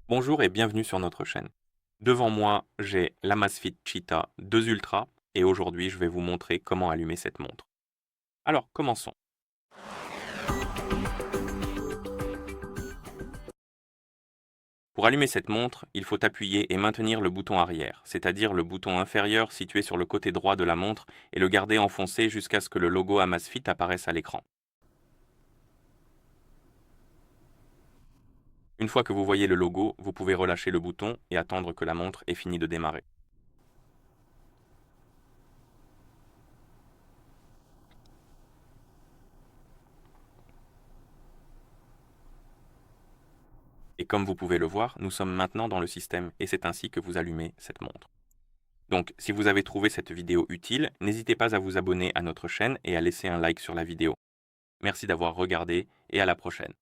Bonjour et bienvenue sur notre chaîne. Devant moi, j'ai l'AMAZFIT Cheetah 2 Ultra et aujourd'hui je vais vous montrer comment allumer cette montre. Alors commençons. Pour allumer cette montre, il faut appuyer et maintenir le bouton arrière, c'est-à-dire le bouton inférieur situé sur le côté droit de la montre et le garder enfoncé jusqu'à ce que le logo AMAZFIT apparaisse à l'écran. Une fois que vous voyez le logo, vous pouvez relâcher le bouton et attendre que la montre ait fini de démarrer. Et comme vous pouvez le voir, nous sommes maintenant dans le système et c'est ainsi que vous allumez cette montre. Donc, si vous avez trouvé cette vidéo utile, n'hésitez pas à vous abonner à notre chaîne et à laisser un like sur la vidéo. Merci d'avoir regardé et à la prochaine.